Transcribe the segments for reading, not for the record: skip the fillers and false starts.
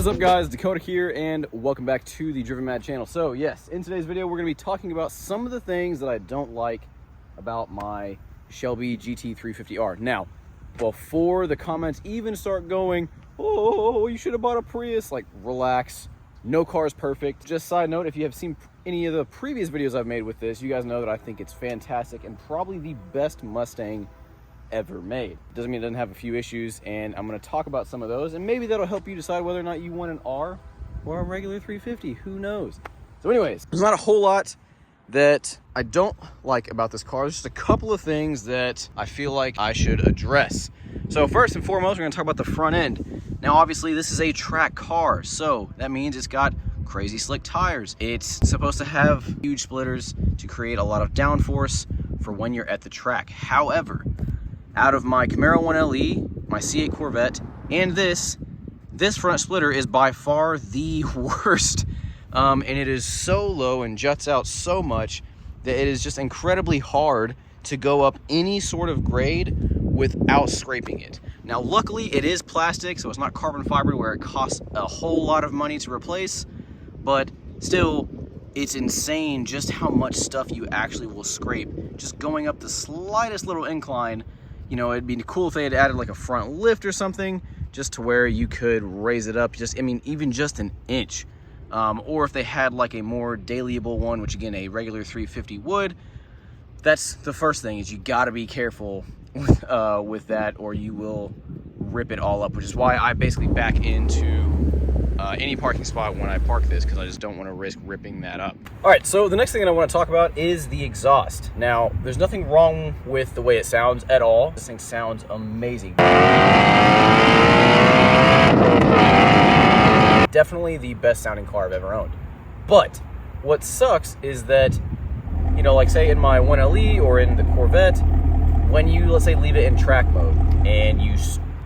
What is up, guys? Dakota here, and welcome back to the Driven Mad channel. So yes, in today's video we're going to be talking about some of the things that I don't like about my Shelby GT350R. Now, before the comments even start going, oh, you should have bought a Prius, like, relax. No car is perfect. Just side note, if you have seen any of the previous videos I've made with this, you guys know that I think it's fantastic and probably the best Mustang ever made. Doesn't mean it doesn't have a few issues, and I'm going to talk about some of those, and maybe that'll help you decide whether or not you want an R or a regular 350. Who knows? So anyways, there's not a whole lot that I don't like about this car. There's just a couple of things that I feel like I should address. So first and foremost, we're going to talk about the front end. Now obviously this is a track car, so that means it's got crazy slick tires. It's supposed to have huge splitters to create a lot of downforce for when you're at the track. However, out of my Camaro 1LE, my C8 Corvette, and this front splitter is by far the worst. And it is so low and juts out so much that it is just incredibly hard to go up any sort of grade without scraping it. Now, luckily it is plastic, so it's not carbon fiber where it costs a whole lot of money to replace, but still, it's insane just how much stuff you actually will scrape. Just going up the slightest little incline. You know, it'd be cool if they had added like a front lift or something, just to where you could raise it up, even just an inch. Or if they had like a more dailyable one, which again, a regular 350 would. That's the first thing, is you gotta be careful with that, or you will rip it all up, which is why I basically back into any parking spot when I park this, because I just don't want to risk ripping that up. All right, so the next thing that I want to talk about is the exhaust. Now, there's nothing wrong with the way it sounds at all. This thing sounds amazing. Definitely the best sounding car I've ever owned. But what sucks is that, you know, like say in my 1LE or in the Corvette, when you, let's say, leave it in track mode and you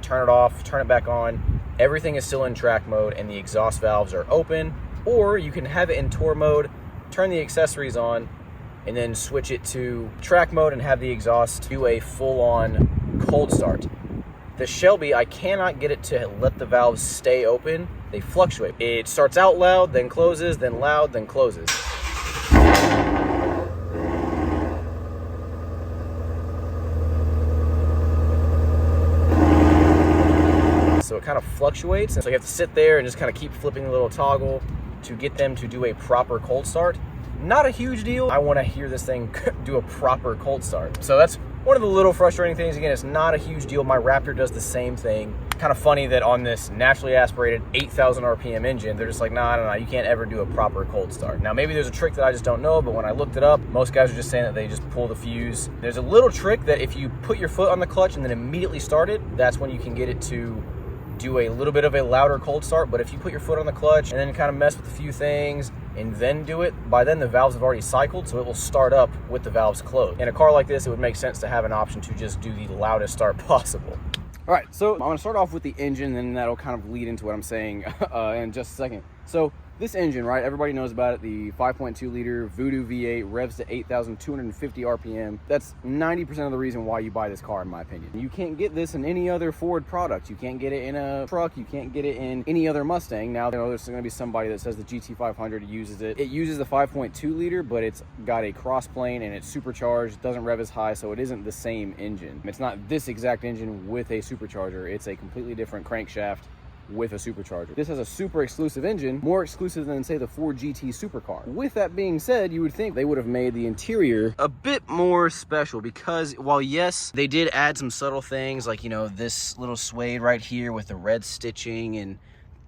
turn it off, turn it back on, everything is still in track mode and the exhaust valves are open. Or you can have it in tour mode, turn the accessories on, and then switch it to track mode and have the exhaust do a full-on cold start. The Shelby, I cannot get it to let the valves stay open. They fluctuate. It starts out loud, then closes, then loud, then closes. So it kind of fluctuates, and so you have to sit there and just kind of keep flipping the little toggle to get them to do a proper cold start. Not a huge deal. I want to hear this thing do a proper cold start. So that's one of the little frustrating things. Again, it's not a huge deal. My Raptor does the same thing. Kind of funny that on this naturally aspirated 8,000 RPM engine, they're just like, nah, you can't ever do a proper cold start. Now, maybe there's a trick that I just don't know, but when I looked it up, most guys are just saying that they just pull the fuse. There's a little trick that if you put your foot on the clutch and then immediately start it, that's when you can get it to do a little bit of a louder cold start. But if you put your foot on the clutch and then kind of mess with a few things and then do it, by then the valves have already cycled, so it will start up with the valves closed. In a car like this, it would make sense to have an option to just do the loudest start possible. All right, so I'm gonna start off with the engine, and then that'll kind of lead into what I'm saying in just a second. So this engine, right, everybody knows about it, the 5.2 liter Voodoo V8, revs to 8,250 RPM. That's 90% of the reason why you buy this car, in my opinion. You can't get this in any other Ford product. You can't get it in a truck. You can't get it in any other Mustang. Now, you know, there's gonna be somebody that says the GT500 uses it. It uses the 5.2 liter, but it's got a cross plane and it's supercharged, doesn't rev as high, so it isn't the same engine. It's not this exact engine with a supercharger. It's a completely different crankshaft with a supercharger. This has a super exclusive engine, more exclusive than, say, the Ford GT supercar. With that being said, you would think they would have made the interior a bit more special, because while yes, they did add some subtle things like, you know, this little suede right here with the red stitching and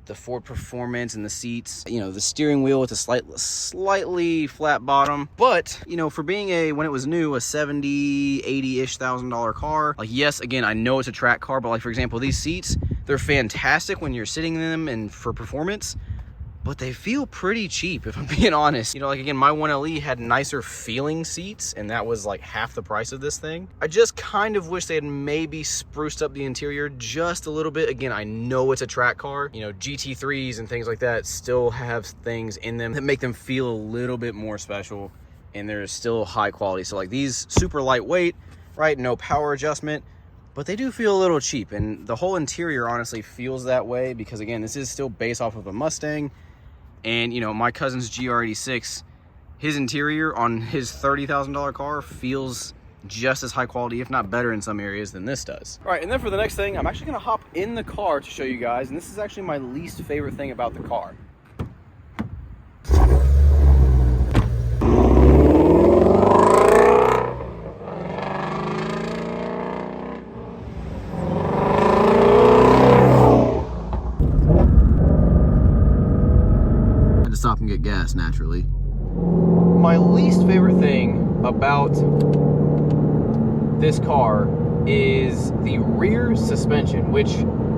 the Ford Performance and the seats, you know, the steering wheel with a slightly flat bottom. But, you know, for being when it was new, a 70, 80-ish $1,000 car, like, yes, again, I know it's a track car, but like, for example, these seats, they're fantastic when you're sitting in them and for performance, but they feel pretty cheap, if I'm being honest. You know, like, again, my 1LE had nicer feeling seats, and that was like half the price of this thing. I just kind of wish they had maybe spruced up the interior just a little bit. Again, I know it's a track car. You know, GT3s and things like that still have things in them that make them feel a little bit more special, and they're still high quality. So like, these super lightweight, right? No power adjustment, but they do feel a little cheap, and the whole interior honestly feels that way because, again, this is still based off of a Mustang. And, you know, my cousin's GR86, his interior on his $30,000 car feels just as high quality, if not better in some areas than this does. All right, and then for the next thing, I'm actually gonna hop in the car to show you guys, and this is actually my least favorite thing about the car. I had to stop and get gas, naturally. My least favorite thing about this car is the rear suspension, which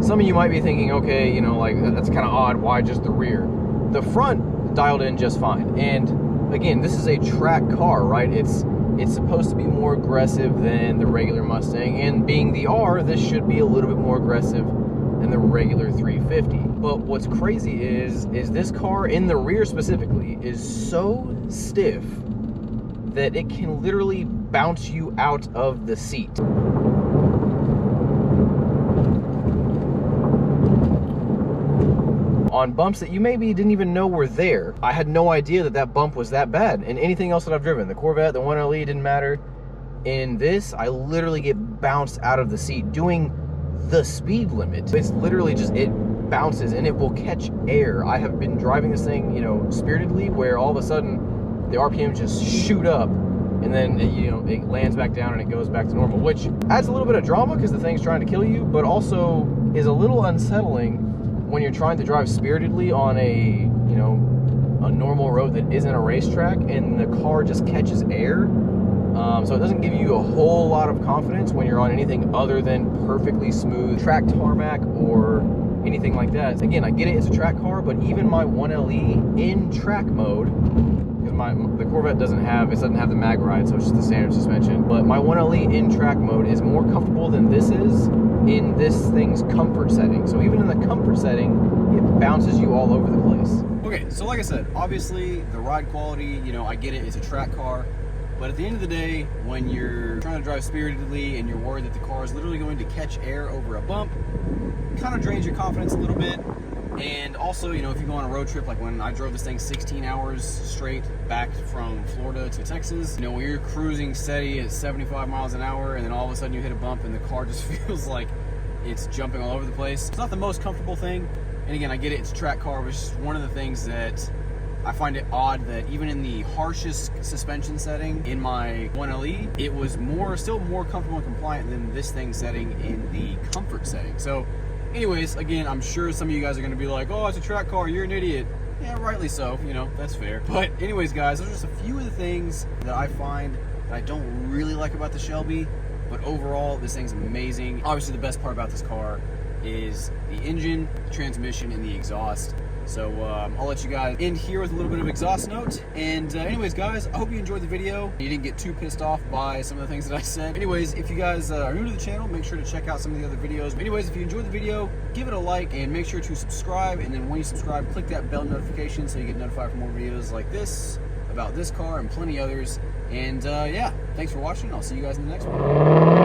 some of you might be thinking, okay, you know, like, that's kind of odd, why just the rear? The front dialed in just fine. And again, this is a track car, right? It's supposed to be more aggressive than the regular Mustang, and being the R, this should be a little bit more aggressive than the regular 350. But what's crazy is this car in the rear specifically is so stiff that it can literally bounce you out of the seat. On bumps that you maybe didn't even know were there. I had no idea that that bump was that bad. And anything else that I've driven, the Corvette, the 1LE, didn't matter. In this, I literally get bounced out of the seat doing the speed limit. It's literally just, it bounces and it will catch air. I have been driving this thing, you know, spiritedly, where all of a sudden the RPMs just shoot up, and then it lands back down and it goes back to normal, which adds a little bit of drama because the thing's trying to kill you, but also is a little unsettling when you're trying to drive spiritedly on a normal road that isn't a racetrack, and the car just catches air. So it doesn't give you a whole lot of confidence when you're on anything other than perfectly smooth track tarmac or anything like that. Again, I get it, it's a track car, but even my 1LE in track mode, the Corvette doesn't have the mag ride, so it's just the standard suspension. But my 1LE in track mode is more comfortable than this is in this thing's comfort setting. So even in the comfort setting, it bounces you all over the place. Okay, so like I said, obviously the ride quality, I get it, it's a track car. But at the end of the day, when you're trying to drive spiritedly and you're worried that the car is literally going to catch air over a bump, it kind of drains your confidence a little bit. And also, if you go on a road trip, like when I drove this thing 16 hours straight back from Florida to Texas, when you're cruising steady at 75 miles an hour and then all of a sudden you hit a bump and the car just feels like it's jumping all over the place. It's not the most comfortable thing. And again, I get it, it's a track car, which is one of the things that I find it odd that even in the harshest suspension setting in my 1LE, it was still more comfortable and compliant than this thing setting in the comfort setting. So anyways, again, I'm sure some of you guys are going to be like, oh, it's a track car, you're an idiot. Yeah, rightly so, that's fair. But anyways, guys, those are just a few of the things that I find that I don't really like about the Shelby. But overall, this thing's amazing. Obviously, the best part about this car is the engine, the transmission, and the exhaust. So I'll let you guys end here with a little bit of exhaust note. And anyways, guys, I hope you enjoyed the video. You didn't get too pissed off by some of the things that I said. Anyways, if you guys are new to the channel, make sure to check out some of the other videos. Anyways, if you enjoyed the video, give it a like and make sure to subscribe. And then when you subscribe, click that bell notification so you get notified for more videos like this, about this car and plenty others. And yeah, thanks for watching. I'll see you guys in the next one.